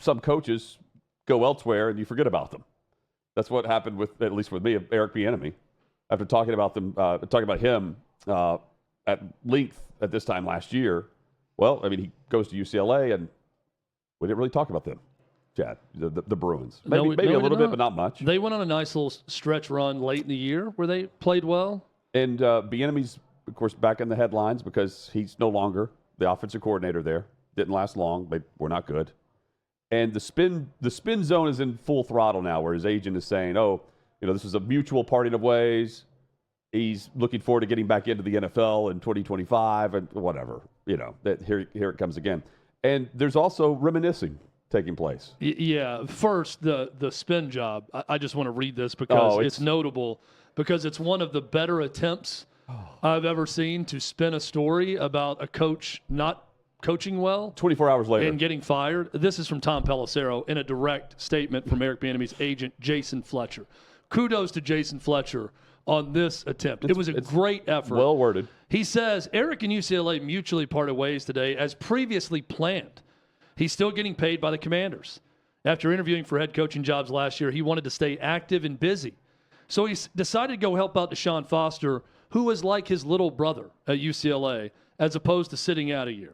some coaches go elsewhere and you forget about them. That's what happened with, at least with me, Eric Bieniemy. After talking about him at length at this time last year, well, I mean, he goes to UCLA and we didn't really talk about them, Chad, the Bruins. Maybe a little bit, but not much. They went on a nice little stretch run late in the year where they played well. And Bieniemy's, of course, back in the headlines because he's no longer the offensive coordinator there. Didn't last long. They were not good. And the spin zone is in full throttle now, where his agent is saying, "Oh, this is a mutual parting of ways. He's looking forward to getting back into the NFL in 2025 and whatever." That here it comes again. And there's also reminiscing taking place. Yeah. First, the spin job. I just want to read this because it's notable because it's one of the better attempts I've ever seen to spin a story about a coach not coaching well 24 hours later and getting fired. This is from Tom Pelissero in a direct statement from Eric Bieniemy's agent, Jason Fletcher. Kudos to Jason Fletcher on this attempt. It was a great effort. Well worded. He says, Eric and UCLA mutually parted ways today as previously planned. He's still getting paid by the Commanders. After interviewing for head coaching jobs last year, he wanted to stay active and busy. So he decided to go help out Deshaun Foster, who was like his little brother at UCLA, as opposed to sitting out a year.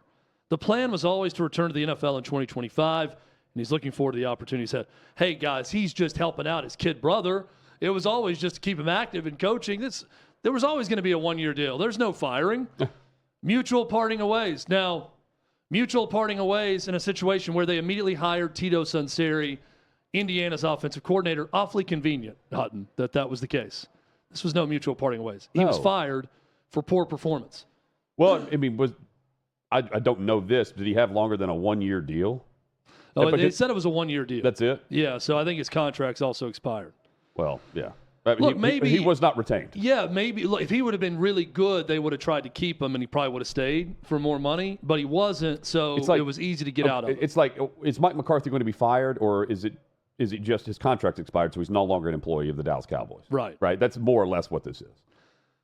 The plan was always to return to the NFL in 2025, and he's looking forward to the opportunity. He said, hey, guys, he's just helping out his kid brother. It was always just to keep him active in coaching. There was always going to be a one-year deal. There's no firing. Mutual parting of ways. Now, mutual parting of ways in a situation where they immediately hired Tito Sunseri, Indiana's offensive coordinator. Awfully convenient, Hutton, that was the case. This was no mutual parting of ways. He was fired for poor performance. Well, I mean, I don't know this. Did he have longer than a one-year deal? Oh, it said it was a one-year deal. That's it? Yeah, so I think his contract's also expired. Well, yeah. Look, maybe he was not retained. Yeah, maybe. Look, if he would have been really good, they would have tried to keep him, and he probably would have stayed for more money. But he wasn't, so it was easy to get out of. It's like, is Mike McCarthy going to be fired, or is it just his contract expired, so he's no longer an employee of the Dallas Cowboys? Right. Right. That's more or less what this is.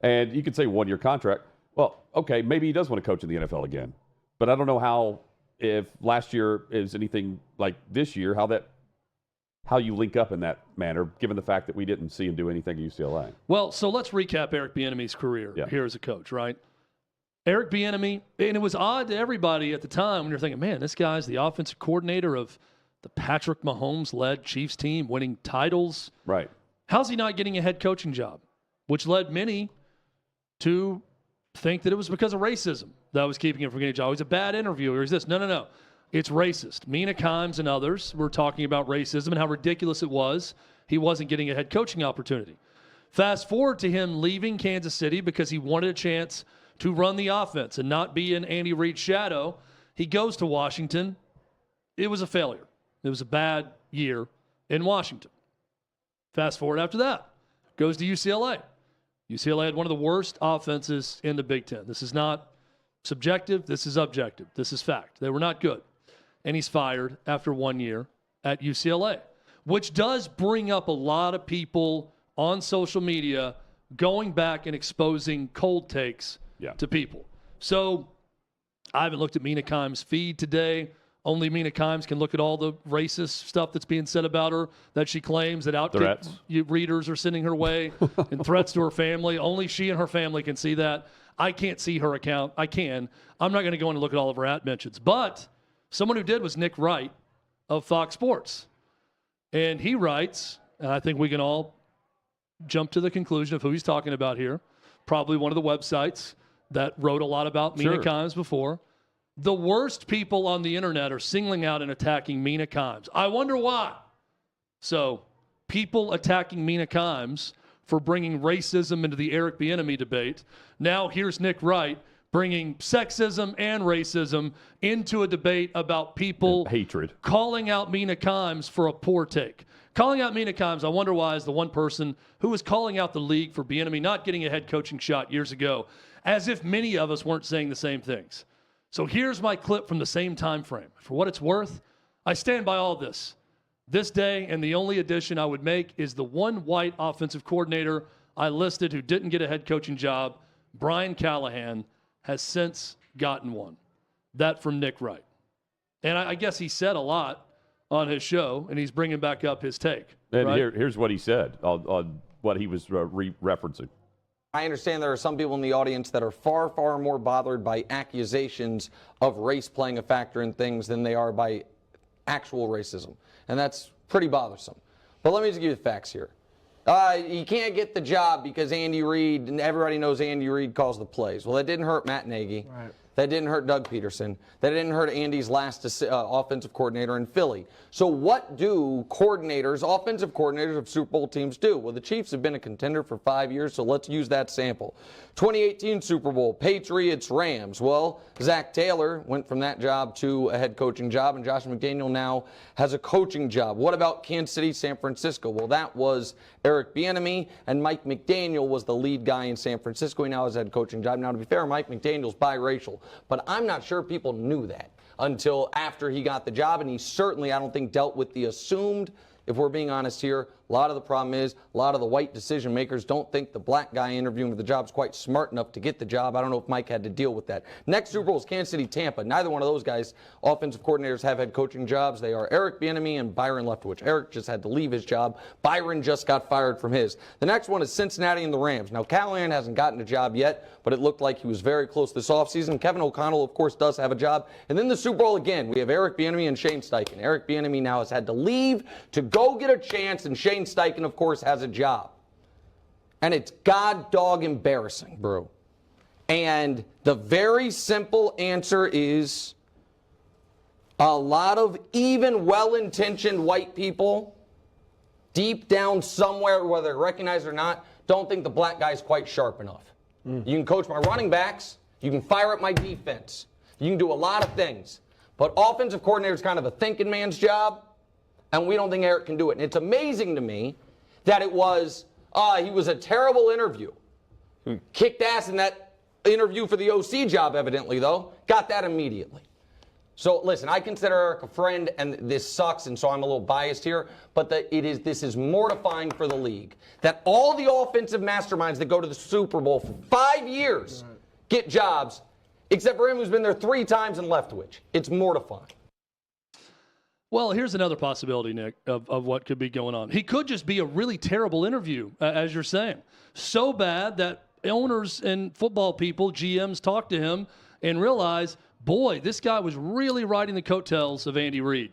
And you could say one-year contract. Well, okay, maybe he does want to coach in the NFL again. But I don't know if last year is anything like this year, how you link up in that manner, given the fact that we didn't see him do anything at UCLA. Well, so let's recap Eric Bieniemy's career here as a coach, right? Eric Bieniemy, and it was odd to everybody at the time when you're thinking, man, this guy's the offensive coordinator of the Patrick Mahomes-led Chiefs team, winning titles. Right. How's he not getting a head coaching job? Which led many to think that it was because of racism that was keeping him from getting a job. He's a bad interviewer. He's this. No. It's racist. Mina Kimes and others were talking about racism and how ridiculous it was. He wasn't getting a head coaching opportunity. Fast forward to him leaving Kansas City because he wanted a chance to run the offense and not be in Andy Reid's shadow. He goes to Washington. It was a failure. It was a bad year in Washington. Fast forward after that. Goes to UCLA. UCLA had one of the worst offenses in the Big Ten. This is not subjective. This is objective. This is fact. They were not good. And he's fired after 1 year at UCLA, which does bring up a lot of people on social media going back and exposing cold takes to people. So I haven't looked at Mina Kimes' feed today. Only Mina Kimes can look at all the racist stuff that's being said about her that she claims that OutKick readers are sending her way and threats to her family. Only she and her family can see that. I can't see her account. I can. I'm not going to go in and look at all of her at mentions. But someone who did was Nick Wright of Fox Sports. And he writes, and I think we can all jump to the conclusion of who he's talking about here. Probably one of the websites that wrote a lot about Mina Kimes before. The worst people on the internet are singling out and attacking Mina Kimes. I wonder why. So, people attacking Mina Kimes for bringing racism into the Eric Bieniemy debate. Now, here's Nick Wright bringing sexism and racism into a debate about people hatred, calling out Mina Kimes for a poor take. Calling out Mina Kimes, I wonder why, is the one person who was calling out the league for Bieniemy not getting a head coaching shot years ago, as if many of us weren't saying the same things. So here's my clip from the same time frame. For what it's worth, I stand by all this. This day, and the only addition I would make is the one white offensive coordinator I listed who didn't get a head coaching job, Brian Callahan, has since gotten one. That from Nick Wright. And I guess he said a lot on his show, and he's bringing back up his take. And right? here's what he said on what he was referencing. I understand there are some people in the audience that are far, far more bothered by accusations of race playing a factor in things than they are by actual racism. And that's pretty bothersome. But let me just give you the facts here. He can't get the job because Andy Reid, and everybody knows Andy Reid calls the plays. Well, that didn't hurt Matt Nagy. Right. That didn't hurt Doug Peterson. That didn't hurt Andy's last offensive coordinator in Philly. So what do offensive coordinators of Super Bowl teams do? Well, the Chiefs have been a contender for 5 years, so let's use that sample. 2018 Super Bowl, Patriots, Rams. Well, Zach Taylor went from that job to a head coaching job, and Josh McDaniel now has a coaching job. What about Kansas City, San Francisco? Well, that was Eric Bieniemy, and Mike McDaniel was the lead guy in San Francisco. He now has a head coaching job. Now, to be fair, Mike McDaniel's biracial, but I'm not sure people knew that until after he got the job, and he certainly, I don't think, dealt with the assumed, if we're being honest here, a lot of the problem is a lot of the white decision makers don't think the black guy interviewing for the job is quite smart enough to get the job. I don't know if Mike had to deal with that. Next Super Bowl is Kansas City, Tampa. Neither one of those guys, offensive coordinators, have head coaching jobs. They are Eric Bieniemy and Byron Leftwich. Eric just had to leave his job. Byron just got fired from his. The next one is Cincinnati and the Rams. Now, Callahan hasn't gotten a job yet, but it looked like he was very close this offseason. Kevin O'Connell, of course, does have a job. And then the Super Bowl again, we have Eric Bieniemy and Shane Steichen. Eric Bieniemy now has had to leave to go get a chance, and Shane Steichen, of course, has a job. And it's god-dog embarrassing, bro. And the very simple answer is a lot of even well-intentioned white people, deep down somewhere, whether they recognize it or not, don't think the black guy is quite sharp enough. You can coach my running backs. You can fire up my defense. You can do a lot of things. But offensive coordinator is kind of a thinking man's job, and we don't think Eric can do it. And it's amazing to me that he was a terrible interview. He kicked ass in that interview for the OC job, evidently, though. Got that immediately. So, listen, I consider Eric a friend, and this sucks, and so I'm a little biased here, but this is mortifying for the league. That all the offensive masterminds that go to the Super Bowl for 5 years get jobs, except for him who's been there 3 times and Leftwich. It's mortifying. Well, here's another possibility, Nick, of what could be going on. He could just be a really terrible interview, as you're saying. So bad that owners and football people, GMs, talk to him and realize, boy, this guy was really riding the coattails of Andy Reid.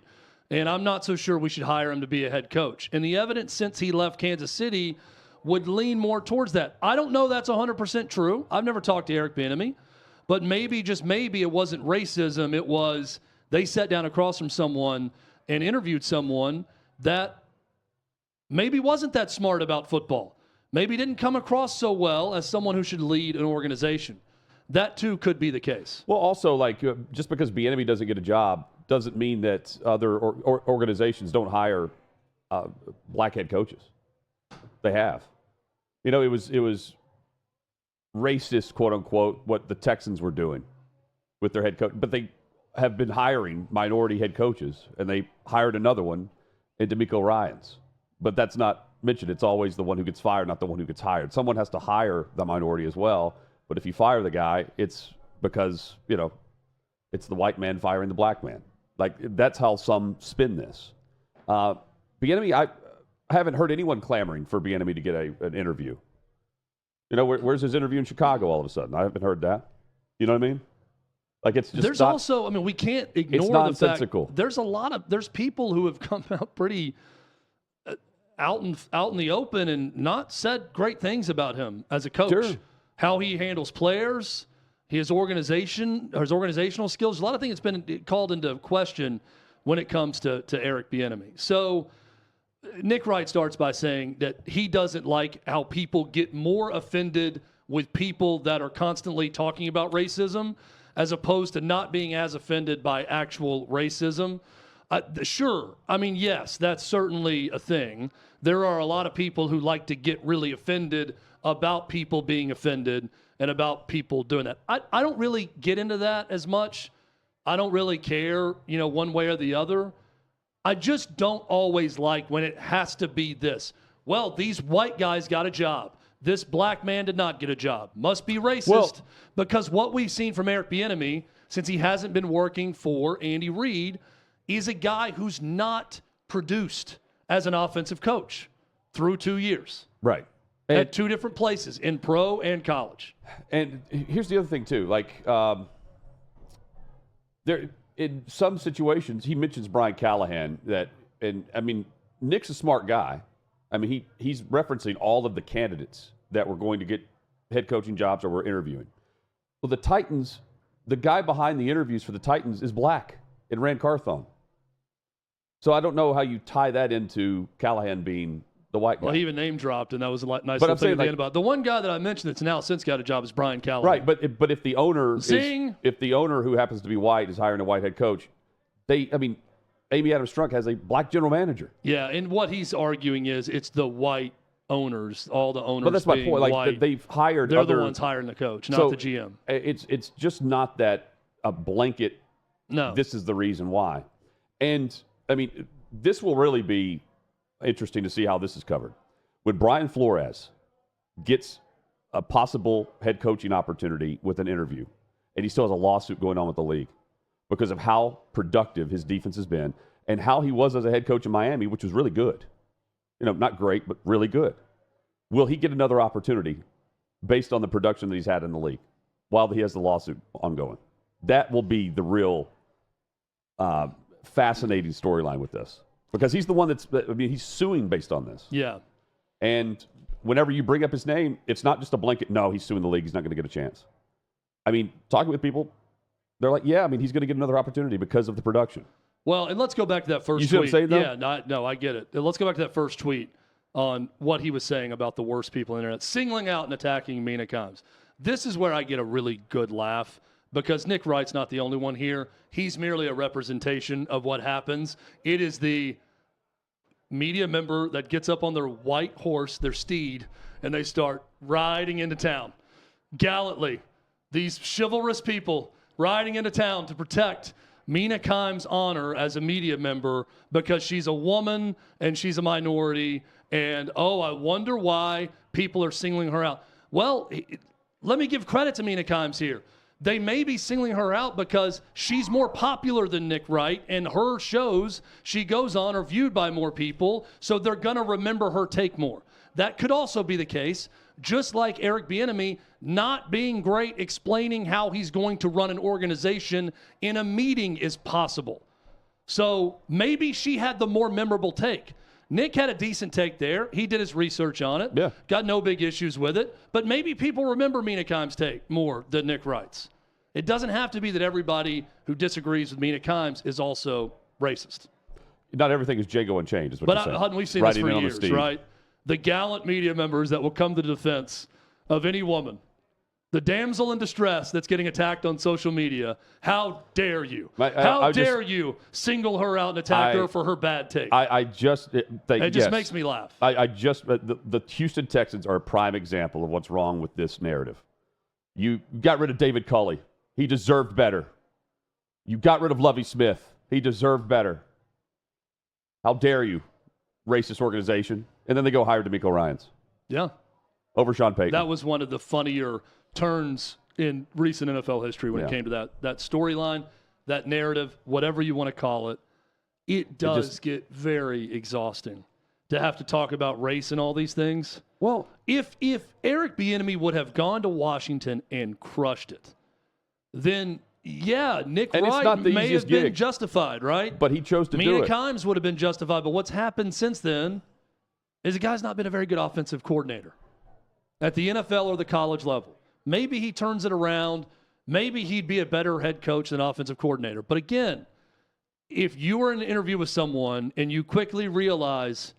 And I'm not so sure we should hire him to be a head coach. And the evidence since he left Kansas City would lean more towards that. I don't know that's 100% true. I've never talked to Eric Bieniemy. But maybe, just maybe, it wasn't racism. It was they sat down across from someone and interviewed someone that maybe wasn't that smart about football. Maybe didn't come across so well as someone who should lead an organization. That, too, could be the case. Well, also, just because Bieniemy doesn't get a job doesn't mean that other organizations don't hire black head coaches. They have. You know, it was racist, quote unquote, what the Texans were doing with their head coach, but they have been hiring minority head coaches, and they hired another one in DeMeco Ryans. But that's not mentioned. It's always the one who gets fired, not the one who gets hired. Someone has to hire the minority as well. But if you fire the guy, it's because, it's the white man firing the black man. Like, that's how some spin this. Bieniemy, I haven't heard anyone clamoring for Bieniemy to get an interview. Where's his interview in Chicago all of a sudden? I haven't heard that. You know what I mean? Like, it's just there's also, we can't ignore the fact nonsensical. There's people who have come out pretty out in the open and not said great things about him as a coach. Sure. How he handles players, his organizational skills. A lot of things that's been called into question when it comes to Eric Bieniemy. So Nick Wright starts by saying that he doesn't like how people get more offended with people that are constantly talking about racism as opposed to not being as offended by actual racism. Sure. Yes, that's certainly a thing. There are a lot of people who like to get really offended about people being offended and about people doing that. I don't really get into that as much. I don't really care, one way or the other. I just don't always like when it has to be this. Well, these white guys got a job. This black man did not get a job. Must be racist. Because what we've seen from Eric Bieniemy, since he hasn't been working for Andy Reid, is a guy who's not produced as an offensive coach through 2 years. Right. At two different places, in pro and college. And here's the other thing, too. Like, there in some situations, he mentions Brian Callahan Nick's a smart guy. I mean, he's referencing all of the candidates that were going to get head coaching jobs or were interviewing. Well, the Titans, the guy behind the interviews for the Titans is black and ran Carthon. So I don't know how you tie that into Callahan being the white guy. Well, he even name dropped, and that was a nice But little I'm thing saying, at the end about it. The one guy that I mentioned that's now since got a job is Brian Callahan. Right, but if the owner Zing. if the owner who happens to be white is hiring a white head coach, Amy Adams Strunk has a black general manager. Yeah, and what he's arguing is it's the white owners, all the owners. But that's my point. Like white. they've hired They're the ones hiring the coach, not the GM. It's just not that a blanket. No, this is the reason why. And I mean, this will really be interesting to see how this is covered. When Brian Flores gets a possible head coaching opportunity with an interview, and he still has a lawsuit going on with the league because of how productive his defense has been and how he was as a head coach in Miami, which was really good. Not great, but really good. Will he get another opportunity based on the production that he's had in the league while he has the lawsuit ongoing? That will be the real fascinating storyline with this, because he's the one he's suing based on this. Yeah. And whenever you bring up his name, it's not just a blanket, no, he's suing the league, he's not going to get a chance. I mean, talking with people, they're like, yeah, he's going to get another opportunity because of the production. Well, and let's go back to that first tweet. You see what I'm saying, though? Yeah, no, I get it. And let's go back to that first tweet on what he was saying about the worst people on the internet, singling out and attacking Mina Kimes. This is where I get a really good laugh, because Nick Wright's not the only one here. He's merely a representation of what happens. It is the media member that gets up on their white horse, their steed, and they start riding into town gallantly. These chivalrous people riding into town to protect Mina Kimes' honor as a media member because she's a woman and she's a minority. And, I wonder why people are singling her out. Well, let me give credit to Mina Kimes here. They may be singling her out because she's more popular than Nick Wright, and her shows she goes on are viewed by more people, so they're going to remember her take more. That could also be the case, just like Eric Bieniemy not being great explaining how he's going to run an organization in a meeting is possible. So maybe she had the more memorable take. Nick had a decent take there. He did his research on it. Yeah. Got no big issues with it. But maybe people remember Mina Kimes' take more than Nick Wright's. It doesn't have to be that everybody who disagrees with Mina Kimes is also racist. Not everything is Django Unchained, is what you're saying. Hutton, we've seen Riding this for in years, right? The gallant media members that will come to the defense of any woman. The damsel in distress that's getting attacked on social media. How dare you? How dare you single her out and attack her for her bad take? It just makes me laugh. The Houston Texans are a prime example of what's wrong with this narrative. You got rid of David Culley. He deserved better. You got rid of Lovie Smith. He deserved better. How dare you, racist organization? And then they go hire DeMeco Ryans. Yeah. Over Sean Payton. That was one of the funnier turns in recent NFL history when it came to that storyline, that narrative, whatever you want to call it. It does get very exhausting to have to talk about race and all these things. Well, if Eric Bieniemy would have gone to Washington and crushed it, then Nick Wright may have been justified, right? But he chose to do it. Mina Kimes would have been justified. But what's happened since then is the guy's not been a very good offensive coordinator at the NFL or the college level. Maybe he turns it around. Maybe he'd be a better head coach than offensive coordinator. But again, if you were in an interview with someone and you quickly realize,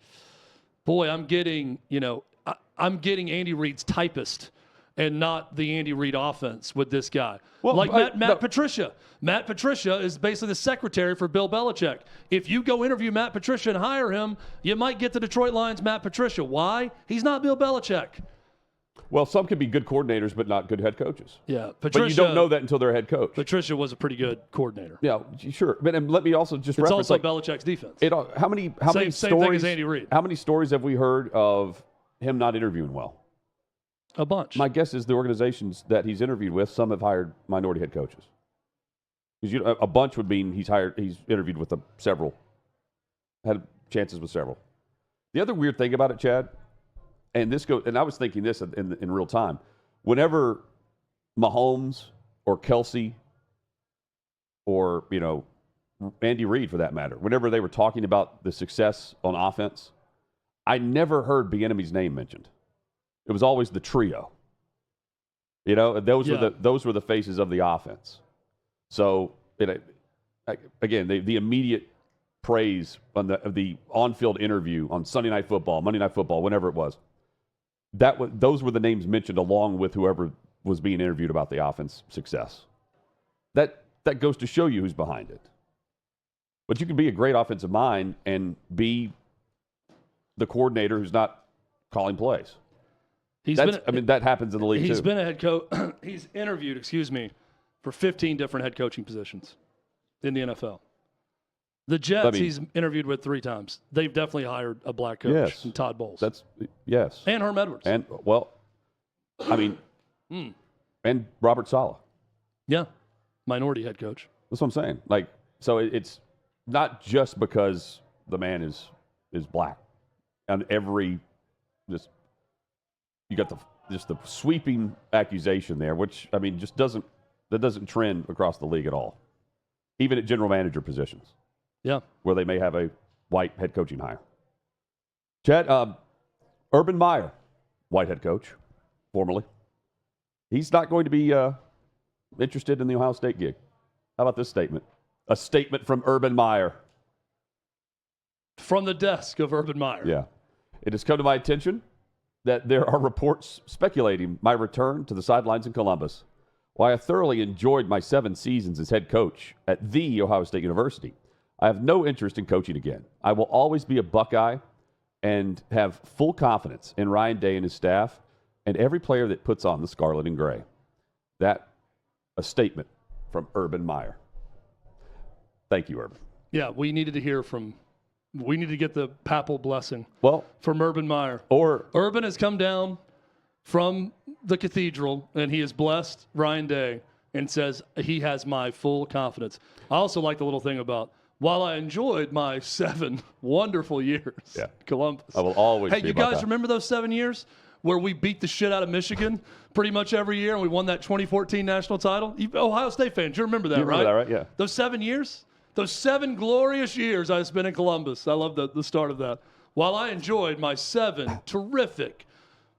boy, I'm getting Andy Reid's typist and not the Andy Reid offense with this guy. Well, like Matt Patricia. Matt Patricia is basically the secretary for Bill Belichick. If you go interview Matt Patricia and hire him, you might get the Detroit Lions Matt Patricia. Why? He's not Bill Belichick. Well, some can be good coordinators, but not good head coaches. Yeah, Patricia, but you don't know that until they're head coach. Patricia was a pretty good coordinator. Yeah, sure. But and let me also just it's reference, also Belichick's defense. How many same stories? Thing as Andy Reid. How many stories have we heard of him not interviewing well? A bunch. My guess is the organizations that he's interviewed with, some have hired minority head coaches. Because a bunch would mean he's interviewed with several, had chances with several. The other weird thing about it, Chad, and I was thinking this in real time. Whenever Mahomes or Kelsey or Andy Reid, for that matter, whenever they were talking about the success on offense, I never heard Bieniemy's name mentioned. It was always the trio. Those were the faces of the offense. So, again, the immediate praise of the on-field interview on Sunday Night Football, Monday Night Football, whenever it was, those were the names mentioned along with whoever was being interviewed about the offense success. That goes to show you who's behind it. But you can be a great offensive mind and be the coordinator who's not calling plays. That happens in the league, too. He's been a head coach. He's interviewed, for 15 different head coaching positions in the NFL. The Jets, he's interviewed with 3 times. They've definitely hired a black coach, and Todd Bowles. Yes. And Herm Edwards. And, and Robert Saleh. Yeah. Minority head coach. That's what I'm saying. So it's not just because the man is black. And you got the sweeping accusation there, which that doesn't trend across the league at all, even at general manager positions. Yeah, where they may have a white head coaching hire. Chad, Urban Meyer, white head coach, formerly, he's not going to be interested in the Ohio State gig. How about this statement? A statement from Urban Meyer. From the desk of Urban Meyer. Yeah. It has come to my attention that there are reports speculating my return to the sidelines in Columbus. While I thoroughly enjoyed my 7 seasons as head coach at the Ohio State University, I have no interest in coaching again. I will always be a Buckeye and have full confidence in Ryan Day and his staff and every player that puts on the scarlet and gray. A statement from Urban Meyer. Thank you, Urban. Yeah, we needed to get the papal blessing from Urban Meyer. Urban has come down from the cathedral, and he has blessed Ryan Day and says he has my full confidence. I also like the little thing about, while I enjoyed my 7 wonderful years in Columbus. I will always Hey, you guys remember those 7 years where we beat the shit out of Michigan pretty much every year, and we won that 2014 national title? Ohio State fans, you remember that, right? You remember that, right? Yeah. Those 7 years? Those 7 glorious years I spent in Columbus. I love the start of that. While I enjoyed my 7 terrific,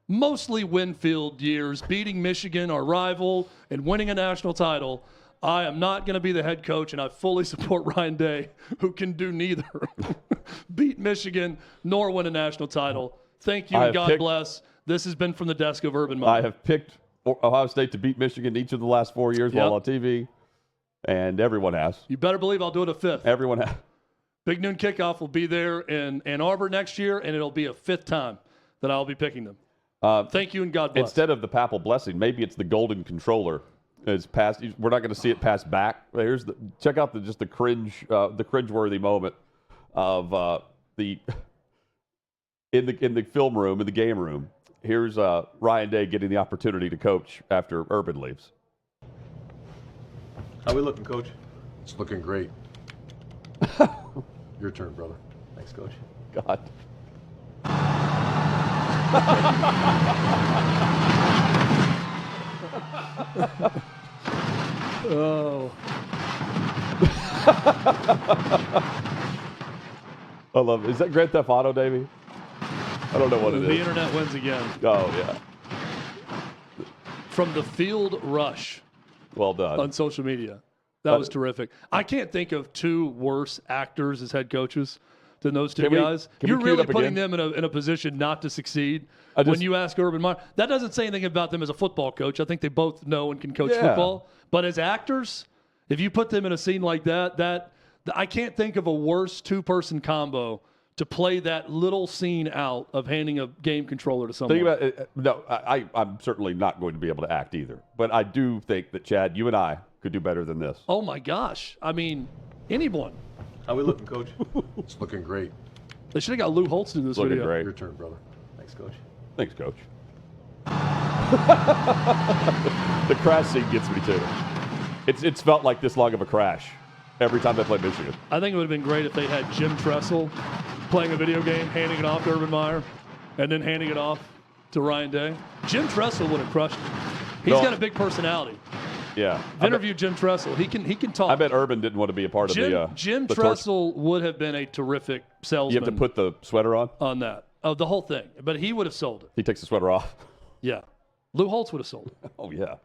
mostly Winfield years, beating Michigan, our rival, and winning a national title, I am not going to be the head coach, and I fully support Ryan Day, who can do neither. Beat Michigan, nor win a national title. Thank you, and God bless. This has been from the desk of Urban Meyer. I have picked Ohio State to beat Michigan each of the last 4 years while on TV. And everyone has. You better believe I'll do it a 5th. Everyone has. Big Noon Kickoff will be there in Ann Arbor next year, and it'll be a 5th time that I'll be picking them. Thank you, and God bless. Instead of the papal blessing, maybe it's the golden controller. It's passed. We're not going to see it pass back. Check out the cringeworthy moment of in the film room, in the game room. Here's Ryan Day getting the opportunity to coach after Urban leaves. How we looking, Coach? It's looking great. Your turn, brother. Thanks, Coach. God. Oh. I love it. Is that Grand Theft Auto, Davey? I don't know what it is. The internet wins again. Oh, yeah. From the Field Rush. Well done. On social media. That was terrific. I can't think of 2 worse actors as head coaches than those 2 guys. You're really putting them in a position not to succeed when you ask Urban Meyer. That doesn't say anything about them as a football coach. I think they both know and can coach football. But as actors, if you put them in a scene like that I can't think of a worse 2-person combo to play that little scene out of handing a game controller to someone. Think about it. No, I'm certainly not going to be able to act either. But I do think that, Chad, you and I could do better than this. Oh, my gosh. I mean, anyone. How we looking, Coach? It's looking great. They should have got Lou Holtz to do this looking video. Great. Your turn, brother. Thanks, Coach. Thanks, Coach. The crash scene gets me, too. It's felt like this long of a crash every time they played Michigan. I think it would have been great if they had Jim Tressel playing a video game, handing it off to Urban Meyer, and then handing it off to Ryan Day. Jim Tressel would have crushed it. He's got a big personality. Yeah. I've interviewed Jim Tressel. He can talk. I bet Urban didn't want to be a part of Jim the Tressel would have been a terrific salesman. You have to put the sweater on that. Oh, the whole thing. But he would have sold it. He takes the sweater off. Yeah. Lou Holtz would have sold it. Oh, yeah.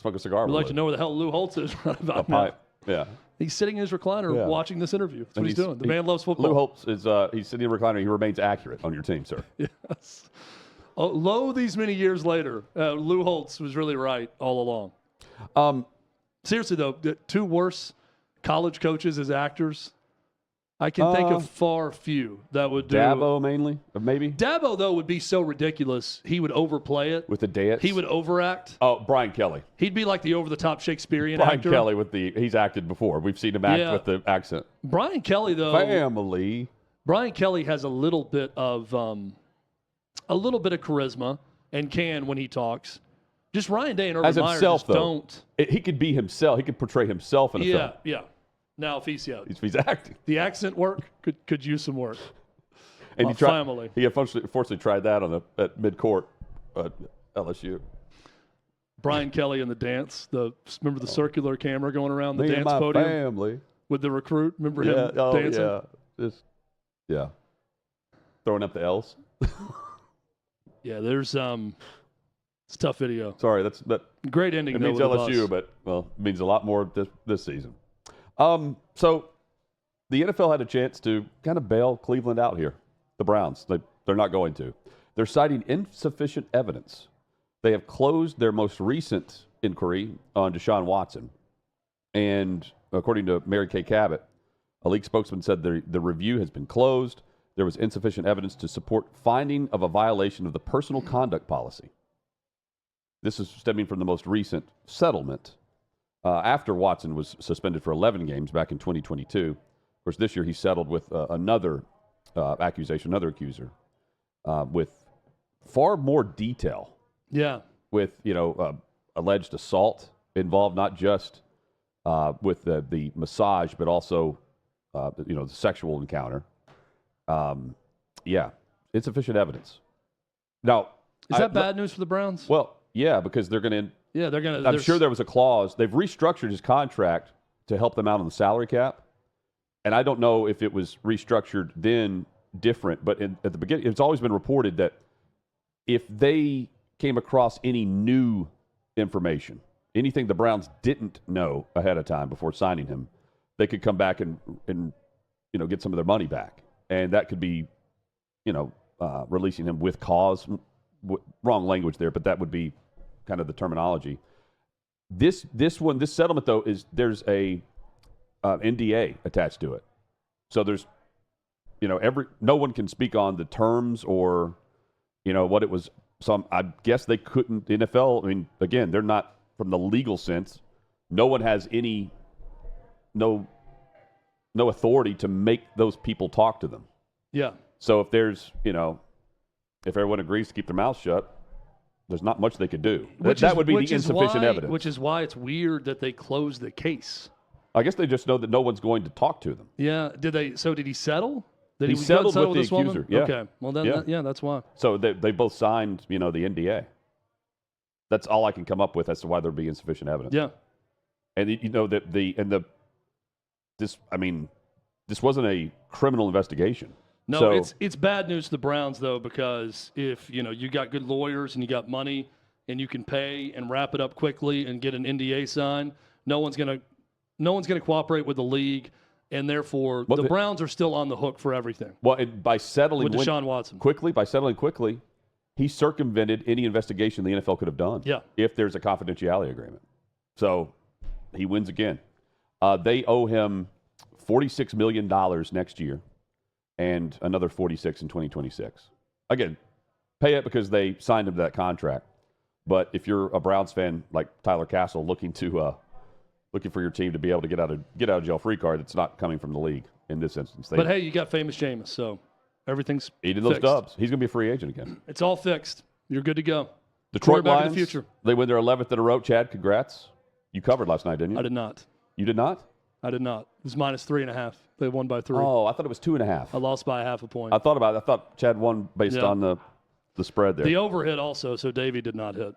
Smoke a cigar. We'd like to know where the hell Lou Holtz is right about a now. pipe. Yeah. He's sitting in his recliner watching this interview. That's what he's doing. The man loves football. Lou Holtz is he's sitting in a recliner. He remains accurate on your team, sir. Yes. Lo, these many years later, Lou Holtz was really right all along. Seriously, though, the two worst college coaches as actors, I can think of far few that would do. Dabo mainly, maybe? Dabo, though, would be so ridiculous. He would overplay it. With the dance? He would overact. Oh, Brian Kelly. He'd be like the over-the-top Shakespearean Brian actor. Kelly he's acted before. We've seen him act with the accent. Brian Kelly, though. Family. Brian Kelly has a little bit of charisma and can when he talks. Just Ryan Day and Urban Meyer just don't. He could be himself. He could portray himself in a film. Yeah. Now, if he's acting. The accent work could use some work. And family. He unfortunately tried that at mid-court at LSU. Brian Kelly and the dance. Remember the circular camera going around the Me dance and my podium? family. With the recruit? Remember him dancing? Yeah. Throwing up the L's. Yeah, there's it's a tough video. Sorry, that great ending. It means LSU, but it means a lot more this season. So the NFL had a chance to kind of bail Cleveland out here. The Browns, they're not going to. They're citing insufficient evidence. They have closed their most recent inquiry on Deshaun Watson, and according to Mary Kay Cabot, a league spokesman said the review has been closed. There was insufficient evidence to support finding of a violation of the personal conduct policy. This is stemming from the most recent settlement after Watson was suspended for 11 games back in 2022. Of course, this year he settled with another accusation, another accuser, with far more detail. Yeah. With, alleged assault involved, not just with the massage, but also, the sexual encounter. Insufficient evidence. Now, is that bad news for the Browns? Well, yeah, because they're going to. Yeah, they're going to. I'm sure there was a clause. They've restructured his contract to help them out on the salary cap, and I don't know if it was restructured then different. But at the beginning, it's always been reported that if they came across any new information, anything the Browns didn't know ahead of time before signing him, they could come back and get some of their money back, and that could be, releasing him with cause. Wrong language there, but that would be kind of the terminology. This settlement though there's a NDA attached to it, so there's no one can speak on the terms or what it was. So I guess they couldn't. The NFL, I mean, again, they're not from the legal sense. No one has no authority to make those people talk to them. Yeah. So if there's if everyone agrees to keep their mouth shut, there's not much they could do. That would be the insufficient evidence. Which is why it's weird that they closed the case. I guess they just know that no one's going to talk to them. Yeah. Did he settle? He settled with the accuser. Woman? Yeah. Okay. Well, then, that's why. So they both signed, the NDA. That's all I can come up with as to why there'd be insufficient evidence. Yeah. And this wasn't a criminal investigation. No, so, it's bad news to the Browns though, because if you got good lawyers and you got money and you can pay and wrap it up quickly and get an NDA signed, no one's gonna cooperate with the league, and therefore the Browns are still on the hook for everything. Well, by settling with Deshaun Watson quickly, he circumvented any investigation the NFL could have done. Yeah. If there's a confidentiality agreement, so he wins again. They owe him $46 million next year. And another 46 in 2026. Again, pay it because they signed him to that contract. But if you're a Browns fan like Tyler Castle, looking for your team to be able to get out of jail free card, it's not coming from the league in this instance. But hey, you got famous Jameis, so everything's eating fixed. those dubs. He's going to be a free agent again. It's all fixed. You're good to go. Detroit Quarterback Lions, of the future. They win their 11th in a row. Chad, congrats. You covered last night, didn't you? I did not. You did not? I did not. It was minus 3.5. They won by 3. Oh, I thought it was 2.5. I lost by half a point. I thought Chad won based on the spread there. The over hit also, so Davey did not hit.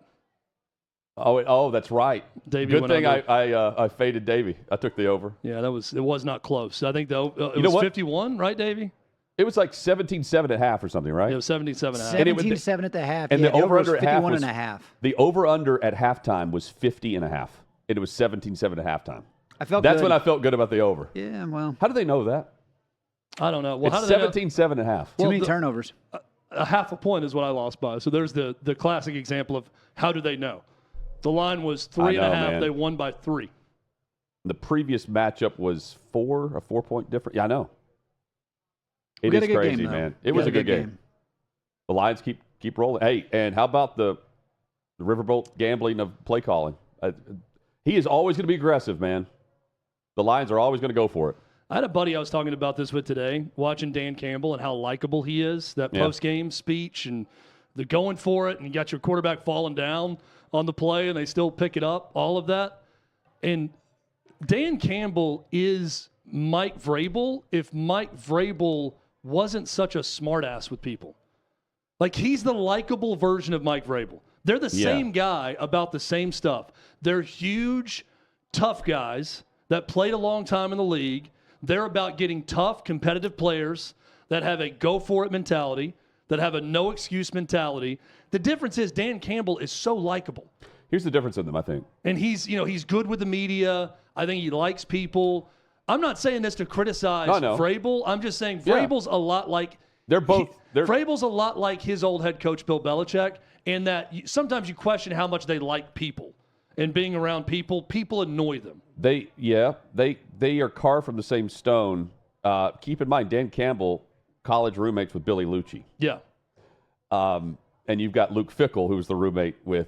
Oh, that's right. Davey Good went thing under. I faded Davey. I took the over. Yeah, it was not close. I think it You know was what? 51, right, Davey? It was like 17-7 at half or something, right? It was 77.5. 17-7 at the half. And yeah, the over was under at half 51 was and a half. The over under at halftime was 50.5. And it was 17-7 at halftime. I felt That's good. when I felt good about the over. Yeah, well, How do they know that? I don't know. Well, how It's do they know? 17-7 at half. too many turnovers. A half a point is what I lost by. So there's the classic example of how do they know? The line was 3.5. man. They won by 3. The previous matchup was a 4-point difference. Yeah, I know. It We got is a good crazy, game, though. man. We It was got a good game. The Lions keep rolling. Hey, and how about the riverboat gambling of play calling? He is always going to be aggressive, man. The Lions are always going to go for it. I had a buddy I was talking about this with today, watching Dan Campbell and how likable he is, that post-game speech and the going for it, and you got your quarterback falling down on the play and they still pick it up, all of that. And Dan Campbell is Mike Vrabel if Mike Vrabel wasn't such a smartass with people. Like, he's the likable version of Mike Vrabel. They're the same guy about the same stuff. They're huge, tough guys that played a long time in the league. They're about getting tough, competitive players that have a go-for-it mentality, that have a no-excuse mentality. The difference is Dan Campbell is so likable. Here's the difference in them, I think. And he's good with the media. I think he likes people. I'm not saying this to criticize Vrabel. I'm just saying Vrabel's a lot like Vrabel's a lot like his old head coach Bill Belichick, in that sometimes you question how much they like people. And being around people annoy them. They are carved from the same stone. Keep in mind, Dan Campbell, college roommates with Billy Lucci. Yeah. And you've got Luke Fickell, who's the roommate with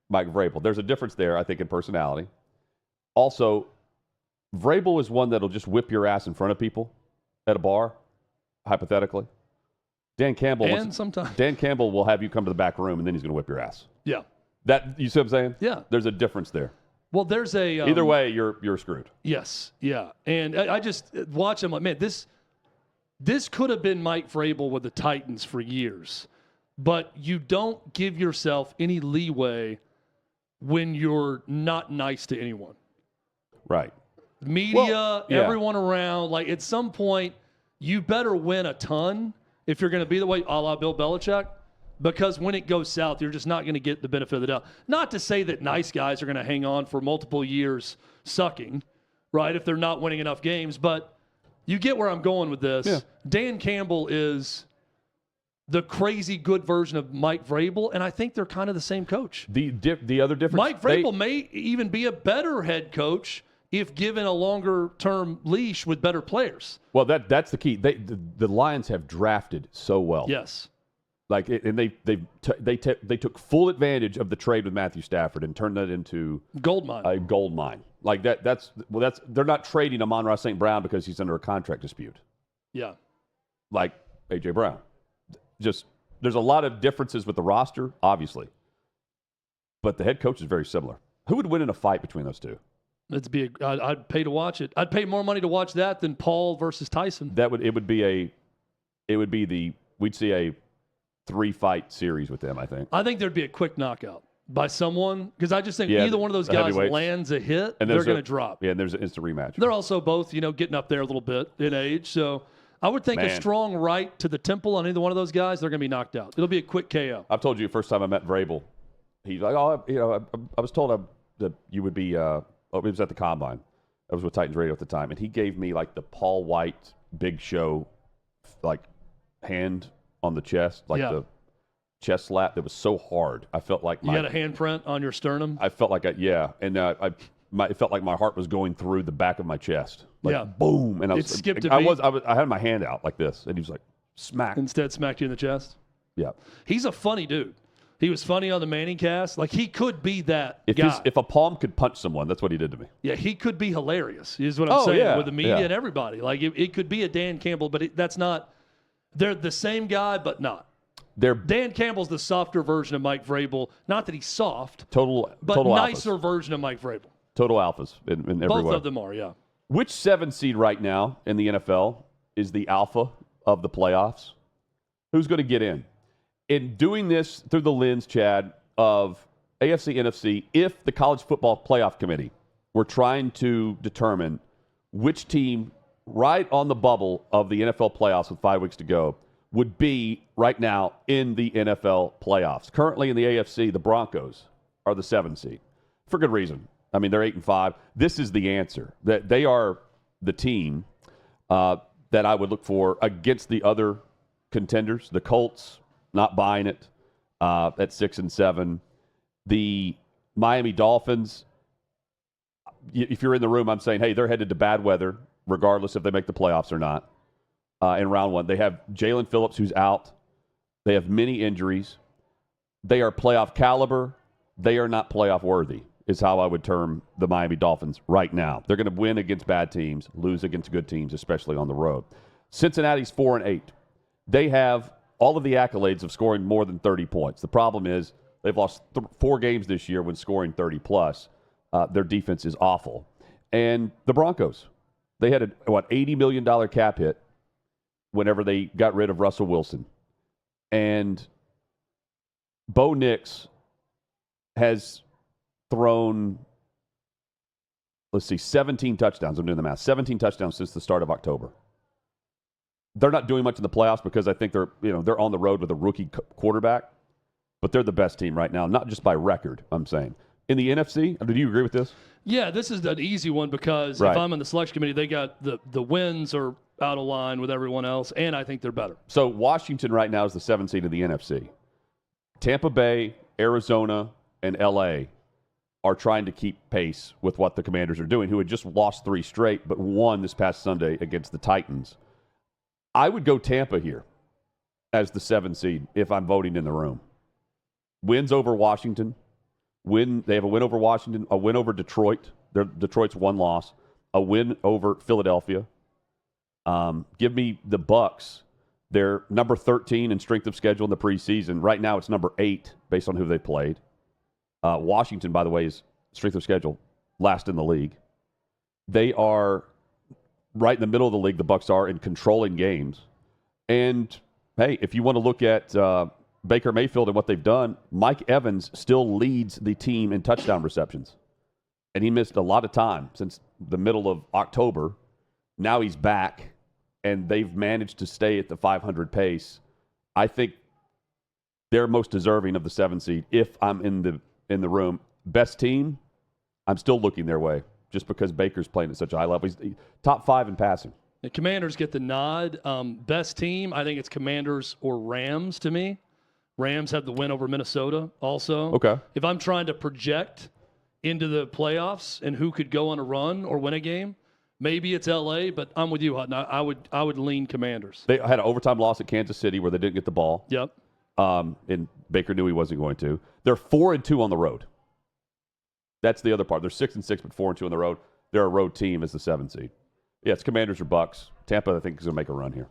Mike Vrabel. There's a difference there, I think, in personality. Also, Vrabel is one that'll just whip your ass in front of people at a bar, hypothetically. Dan Campbell will have you come to the back room, and then he's going to whip your ass. Yeah. You see what I'm saying? Yeah. There's a difference there. Well, there's a either way, you're screwed. Yes. Yeah. And I just watch him like, man, this could have been Mike Vrabel with the Titans for years, but you don't give yourself any leeway when you're not nice to anyone. Right. Media, everyone around. Like, at some point, you better win a ton if you're going to be the way, a la Bill Belichick. Because when it goes south, you're just not going to get the benefit of the doubt. Not to say that nice guys are going to hang on for multiple years sucking, right, if they're not winning enough games. But you get where I'm going with this. Yeah. Dan Campbell is the crazy good version of Mike Vrabel, and I think they're kind of the same coach. The other difference, Mike Vrabel may even be a better head coach if given a longer-term leash with better players. Well, that's the key. The Lions have drafted so well. Yes. And they took full advantage of the trade with Matthew Stafford and turned that into a gold mine. Like that's they're not trading Amon-Ra St. Brown because he's under a contract dispute. Yeah. Like A.J. Brown. Just there's a lot of differences with the roster, obviously. But the head coach is very similar. Who would win in a fight between those two? I'd pay to watch it. I'd pay more money to watch that than Paul versus Tyson. We'd see a 3-fight series with them, I think. I think there'd be a quick knockout by someone, because I just think either one of those guys lands a hit, and they're going to drop. Yeah, and there's an instant rematch. They're also both, getting up there a little bit in age. So I would think a strong right to the temple on either one of those guys, they're going to be knocked out. It'll be a quick KO. I've told you the first time I met Vrabel, he's like, I was told that you would be, it was at the Combine. I was with Titans Radio at the time, and he gave me like the Paul White Big Show, like hand on the chest, the chest slap that was so hard. I felt like you got a handprint on your sternum. I felt like it felt like my heart was going through the back of my chest. Boom, and I had my hand out like this, and he was like, smack. Instead, smacked you in the chest. Yeah, he's a funny dude. He was funny on the Manning cast. Like, he could be that guy. If a palm could punch someone, that's what he did to me. Yeah, he could be hilarious, is what I'm saying, with the media and everybody. Like, it could be a Dan Campbell, but that's not. They're the same guy, but not. Dan Campbell's the softer version of Mike Vrabel. Not that he's soft, but nicer opposite version of Mike Vrabel. Total alphas in every Both way. of them are, yeah. Which 7 seed right now in the NFL is the alpha of the playoffs? Who's going to get in? In doing this through the lens, Chad, of AFC, NFC, if the College Football Playoff Committee were trying to determine which team right on the bubble of the NFL playoffs with 5 weeks to go would be right now in the NFL playoffs. Currently in the AFC, the Broncos are the 7 seed for good reason. I mean, they're 8-5. This is the answer. That they are the team that I would look for against the other contenders. The Colts, not buying it at 6-7. The Miami Dolphins, if you're in the room, I'm saying, hey, they're headed to bad weather, regardless if they make the playoffs or not. In round one, they have Jalen Phillips, who's out. They have many injuries. They are playoff caliber. They are not playoff worthy, is how I would term the Miami Dolphins right now. They're going to win against bad teams, lose against good teams, especially on the road. Cincinnati's 4-8. They have all of the accolades of scoring more than 30 points. The problem is they've lost 4 games this year when scoring 30-plus. Their defense is awful. And the Broncos, they had a, $80 million cap hit whenever they got rid of Russell Wilson. And Bo Nix has thrown, 17 touchdowns. I'm doing the math. 17 touchdowns since the start of October. They're not doing much in the playoffs because I think they're on the road with a rookie quarterback, but they're the best team right now, not just by record, I'm saying. In the NFC, do you agree with this? Yeah, this is an easy one because if I'm in the selection committee, they got the wins are out of line with everyone else, and I think they're better. So Washington right now is the 7th seed of the NFC. Tampa Bay, Arizona, and LA are trying to keep pace with what the Commanders are doing, who had just lost 3 straight but won this past Sunday against the Titans. I would go Tampa here as the 7th seed if I'm voting in the room. Wins over Washington. They have a win over Washington, a win over Detroit. Detroit's 1 loss. A win over Philadelphia. Give me the Bucks. They're number 13 in strength of schedule in the preseason. Right now it's number 8 based on who they played. Washington, by the way, is strength of schedule last in the league. They are right in the middle of the league, the Bucks are, in controlling games. And, hey, if you want to look at Baker Mayfield and what they've done, Mike Evans still leads the team in touchdown receptions. And he missed a lot of time since the middle of October. Now he's back, and they've managed to stay at the 500 pace. I think they're most deserving of the 7th seed if I'm in the room. Best team, I'm still looking their way just because Baker's playing at such a high level. He's top 5 in passing. The Commanders get the nod. Best team, I think it's Commanders or Rams to me. Rams had the win over Minnesota also. Okay. If I'm trying to project into the playoffs and who could go on a run or win a game, maybe it's LA, but I'm with you, Hutton. I would lean Commanders. They had an overtime loss at Kansas City where they didn't get the ball. Yep. And Baker knew he wasn't going to. They're 4-2 on the road. That's the other part. They're 6-6, but 4-2 on the road. They're a road team as the 7th seed. Yeah, it's Commanders or Bucks. Tampa, I think, is going to make a run here.